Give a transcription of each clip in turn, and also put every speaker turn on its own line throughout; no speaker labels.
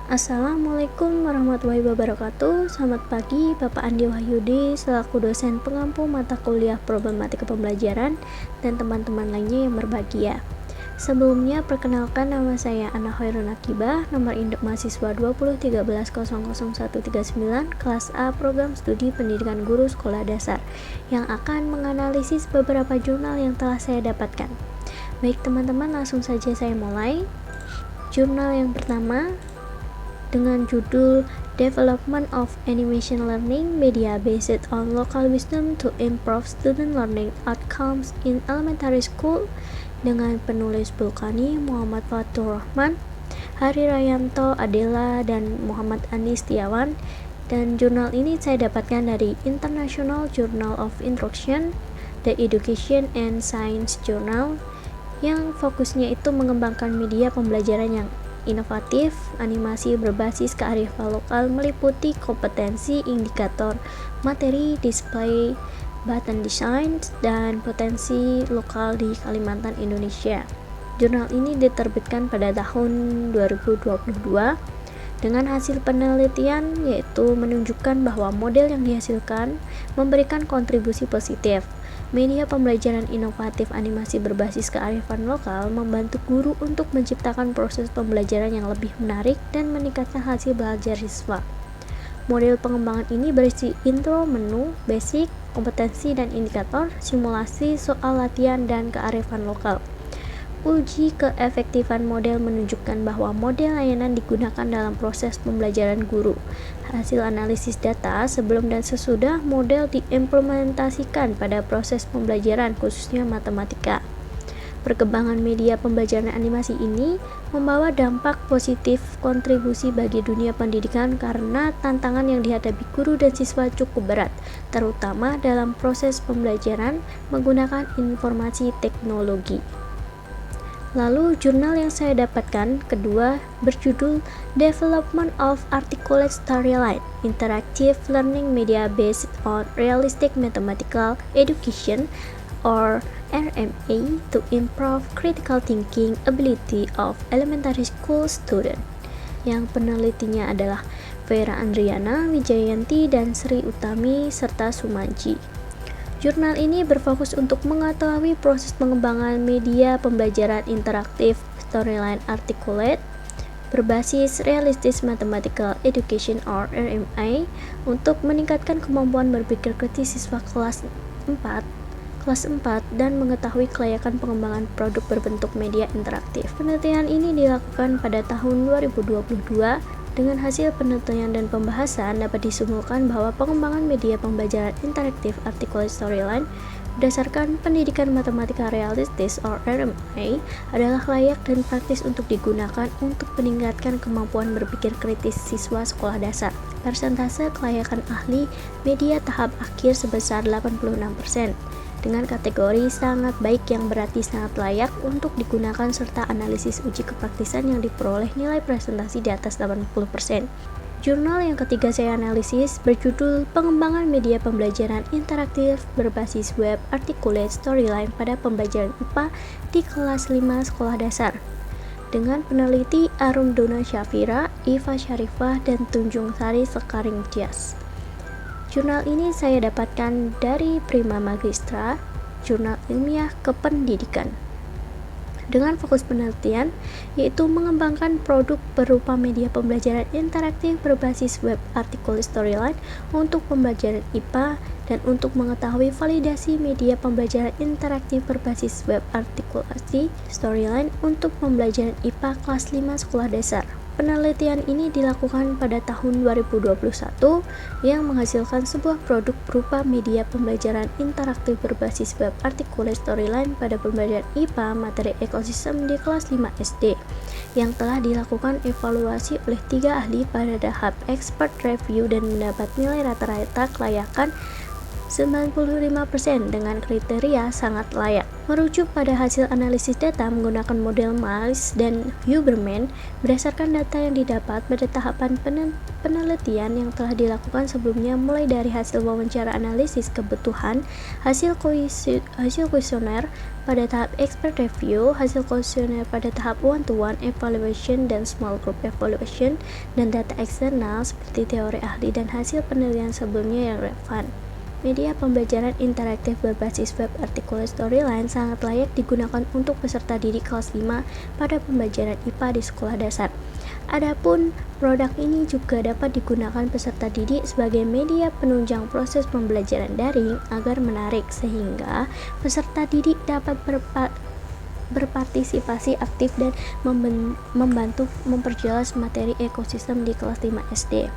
Assalamualaikum warahmatullahi wabarakatuh. Selamat pagi Bapak Andi Wahyudi selaku dosen pengampu mata kuliah problematika pembelajaran dan teman-teman lainnya yang berbahagia. Sebelumnya perkenalkan, nama saya Ana Khairun Akibah, nomor induk mahasiswa 2013000139, kelas A program studi pendidikan guru sekolah dasar, yang akan menganalisis beberapa jurnal yang telah saya dapatkan. Baik teman-teman, langsung saja saya mulai. Jurnal yang pertama dengan judul Development of Animation Learning Media Based on Local Wisdom to Improve Student Learning Outcomes in Elementary School dengan penulis Bulkani, Muhammad Fatur Rahman, Hari Rayanto, Adela, dan Muhammad Andi Setiawan. Dan jurnal ini saya dapatkan dari International Journal of Instruction, The Education and Science Journal, yang fokusnya itu mengembangkan media pembelajaran yang inovatif, animasi berbasis kearifan lokal meliputi kompetensi indikator, materi, display, button design, dan potensi lokal di Kalimantan, Indonesia. Jurnal ini diterbitkan pada tahun 2022 dengan hasil penelitian yaitu menunjukkan bahwa model yang dihasilkan memberikan kontribusi positif. Media pembelajaran inovatif animasi berbasis kearifan lokal membantu guru untuk menciptakan proses pembelajaran yang lebih menarik dan meningkatkan hasil belajar siswa. Model pengembangan ini berisi intro, menu, basic, kompetensi dan indikator, simulasi, soal latihan, dan kearifan lokal. Uji keefektifan model menunjukkan bahwa model layanan digunakan dalam proses pembelajaran guru. Hasil analisis data sebelum dan sesudah model diimplementasikan pada proses pembelajaran, khususnya matematika. Perkembangan media pembelajaran animasi ini membawa dampak positif kontribusi bagi dunia pendidikan karena tantangan yang dihadapi guru dan siswa cukup berat, terutama dalam proses pembelajaran menggunakan informasi teknologi. Lalu jurnal yang saya dapatkan kedua berjudul Development of Articulate Storyline Interactive Learning Media Based on Realistic Mathematical Education or RMA to Improve Critical Thinking Ability of Elementary School Student, yang penelitinya adalah Vera Andriana, Wijayanti, dan Sri Utami serta Sumanji. Jurnal ini berfokus untuk mengetahui proses pengembangan media pembelajaran interaktif storyline articulate berbasis realistis mathematical education or RMI untuk meningkatkan kemampuan berpikir kritis siswa kelas 4 dan mengetahui kelayakan pengembangan produk berbentuk media interaktif. Penelitian ini dilakukan pada tahun 2022. Dengan hasil penelitian dan pembahasan dapat disimpulkan bahwa pengembangan media pembelajaran interaktif articulate storyline berdasarkan pendidikan matematika realistis or RMI adalah layak dan praktis untuk digunakan untuk meningkatkan kemampuan berpikir kritis siswa sekolah dasar. Persentase kelayakan ahli media tahap akhir sebesar 86%. Dengan kategori sangat baik yang berarti sangat layak untuk digunakan serta analisis uji kepraktisan yang diperoleh nilai presentasi di atas 80%. Jurnal yang ketiga saya analisis berjudul Pengembangan Media Pembelajaran Interaktif Berbasis Web Articulate Storyline pada Pembelajaran IPA di kelas 5 sekolah dasar dengan peneliti Arum Dona Syafira, Iva Syarifah, dan Tunjung Sari Sekaring Tias. Jurnal ini saya dapatkan dari Prima Magistra, Jurnal Ilmiah Kependidikan, dengan fokus penelitian yaitu mengembangkan produk berupa media pembelajaran interaktif berbasis web articulate storyline untuk pembelajaran IPA dan untuk mengetahui validasi media pembelajaran interaktif berbasis web artikulasi storyline untuk pembelajaran IPA kelas 5 sekolah dasar. Penelitian ini dilakukan pada tahun 2021 yang menghasilkan sebuah produk berupa media pembelajaran interaktif berbasis web articulate storyline pada pembelajaran IPA materi ekosistem di kelas 5 SD yang telah dilakukan evaluasi oleh 3 ahli pada tahap expert review dan mendapat nilai rata-rata kelayakan 95% dengan kriteria sangat layak. Merujuk pada hasil analisis data menggunakan model Miles dan Huberman, berdasarkan data yang didapat pada tahapan penelitian yang telah dilakukan sebelumnya, mulai dari hasil wawancara analisis kebutuhan, hasil kuesioner pada tahap expert review, hasil kuesioner pada tahap one-to-one evaluation dan small group evaluation, dan data eksternal seperti teori ahli dan hasil penelitian sebelumnya yang relevan. Media pembelajaran interaktif berbasis web artikel storyline sangat layak digunakan untuk peserta didik kelas 5 pada pembelajaran IPA di sekolah dasar. Adapun produk ini juga dapat digunakan peserta didik sebagai media penunjang proses pembelajaran daring agar menarik, sehingga peserta didik dapat berpartisipasi aktif dan membantu memperjelas materi ekosistem di kelas 5 SD.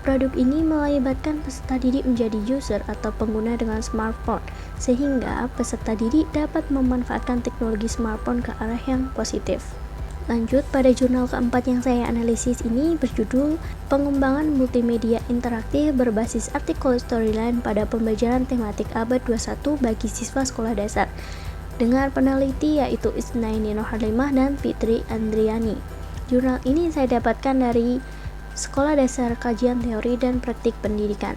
Produk ini melibatkan peserta didik menjadi user atau pengguna dengan smartphone, sehingga peserta didik dapat memanfaatkan teknologi smartphone ke arah yang positif. Lanjut, pada jurnal keempat yang saya analisis ini berjudul Pengembangan Multimedia Interaktif Berbasis Artikel Storyline pada Pembelajaran Tematik Abad 21 bagi Siswa Sekolah Dasar, dengan peneliti yaitu Isnaini Noharlimah dan Fitri Andriani. Jurnal ini saya dapatkan dari Sekolah Dasar Kajian Teori dan Praktik Pendidikan,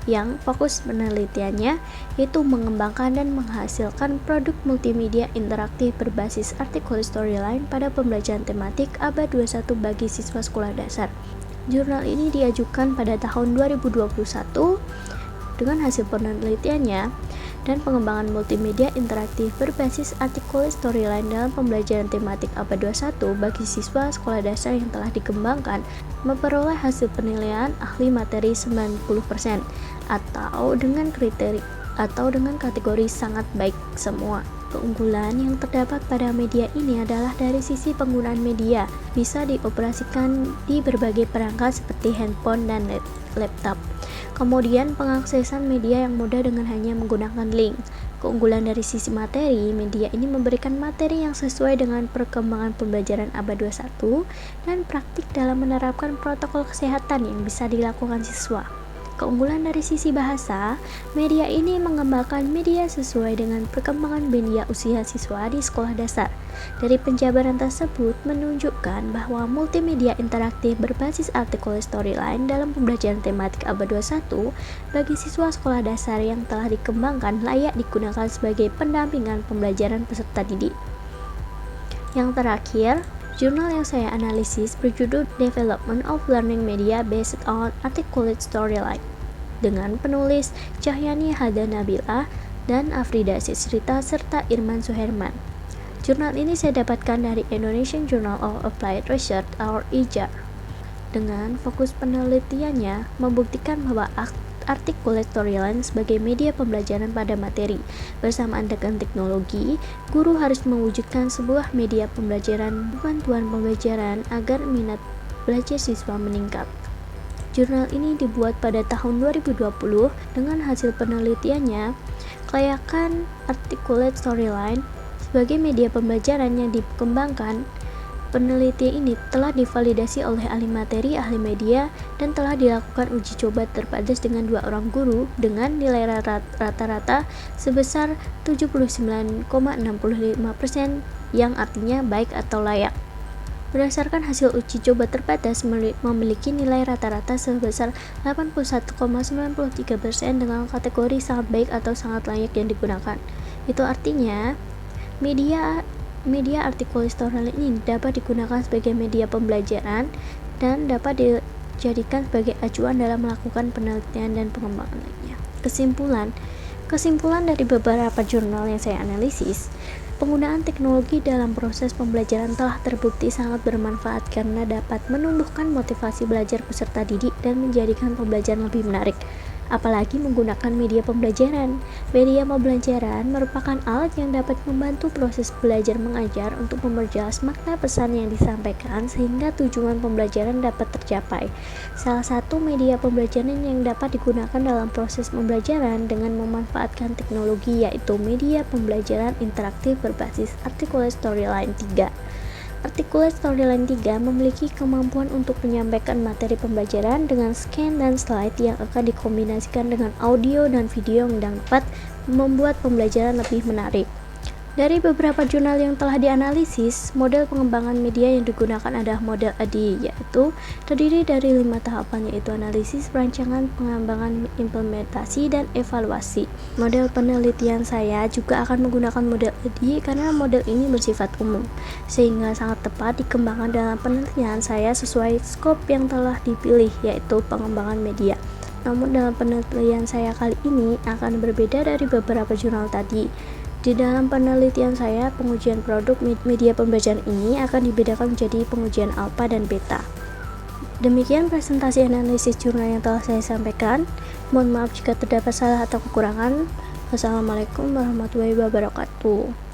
yang fokus penelitiannya yaitu mengembangkan dan menghasilkan produk multimedia interaktif berbasis artikel storyline pada pembelajaran tematik abad 21 bagi siswa sekolah dasar. Jurnal ini diajukan pada tahun 2021 dengan hasil penelitiannya dan pengembangan multimedia interaktif berbasis artikel storyline dalam pembelajaran tematik abad 21 bagi siswa sekolah dasar yang telah dikembangkan memperoleh hasil penilaian ahli materi 90% atau dengan kategori sangat baik semua. Keunggulan yang terdapat pada media ini adalah dari sisi penggunaan media, bisa dioperasikan di berbagai perangkat seperti handphone dan laptop. Kemudian pengaksesan media yang mudah dengan hanya menggunakan link. Keunggulan dari sisi materi, media ini memberikan materi yang sesuai dengan perkembangan pembelajaran abad 21 dan praktik dalam menerapkan protokol kesehatan yang bisa dilakukan siswa. Keunggulan dari sisi bahasa, media ini mengembangkan media sesuai dengan perkembangan media usia siswa di sekolah dasar. Dari penjabaran tersebut menunjukkan bahwa multimedia interaktif berbasis artikel storyline dalam pembelajaran tematik abad 21 bagi siswa sekolah dasar yang telah dikembangkan layak digunakan sebagai pendampingan pembelajaran peserta didik. Yang terakhir, jurnal yang saya analisis berjudul Development of Learning Media Based on Articulate Storyline dengan penulis Cahyani Hada Nabila dan Afrida Sisrita serta Irman Suherman. Jurnal ini saya dapatkan dari Indonesian Journal of Applied Research atau IJAR. Dengan fokus penelitiannya membuktikan bahwa articulate storyline sebagai media pembelajaran pada materi. Bersamaan dengan teknologi, guru harus mewujudkan sebuah media pembelajaran bantuan pembelajaran agar minat belajar siswa meningkat. Jurnal ini dibuat pada tahun 2020 dengan hasil penelitiannya, kelayakan articulate storyline sebagai media pembelajaran yang dikembangkan. Penelitian ini telah divalidasi oleh ahli materi, ahli media, dan telah dilakukan uji coba terbatas dengan 2 orang guru dengan nilai rata-rata sebesar 79,65%, yang artinya baik atau layak. Berdasarkan hasil uji coba terbatas memiliki nilai rata-rata sebesar 81,93% dengan kategori sangat baik atau sangat layak yang digunakan. Itu artinya media artikel storyline ini dapat digunakan sebagai media pembelajaran dan dapat dijadikan sebagai acuan dalam melakukan penelitian dan pengembangan lainnya. Kesimpulan dari beberapa jurnal yang saya analisis, penggunaan teknologi dalam proses pembelajaran telah terbukti sangat bermanfaat karena dapat menumbuhkan motivasi belajar peserta didik dan menjadikan pembelajaran lebih menarik. Apalagi menggunakan media pembelajaran. Media pembelajaran merupakan alat yang dapat membantu proses belajar mengajar untuk memperjelas makna pesan yang disampaikan sehingga tujuan pembelajaran dapat tercapai. Salah satu media pembelajaran yang dapat digunakan dalam proses pembelajaran dengan memanfaatkan teknologi yaitu media pembelajaran interaktif berbasis artikel storyline 3. Articulate Storyline 3 memiliki kemampuan untuk menyampaikan materi pembelajaran dengan scan dan slide yang akan dikombinasikan dengan audio dan video yang dapat membuat pembelajaran lebih menarik. Dari beberapa jurnal yang telah dianalisis, model pengembangan media yang digunakan adalah model ADI, yaitu terdiri dari 5 tahapan, yaitu analisis, perancangan, pengembangan, implementasi, dan evaluasi. Model penelitian saya juga akan menggunakan model ADI karena model ini bersifat umum, sehingga sangat tepat dikembangkan dalam penelitian saya sesuai skop yang telah dipilih, yaitu pengembangan media. Namun dalam penelitian saya kali ini akan berbeda dari beberapa jurnal tadi. Di dalam penelitian saya, pengujian produk media pembelajaran ini akan dibedakan menjadi pengujian alfa dan beta. Demikian presentasi analisis jurnal yang telah saya sampaikan. Mohon maaf jika terdapat salah atau kekurangan. Wassalamualaikum warahmatullahi wabarakatuh.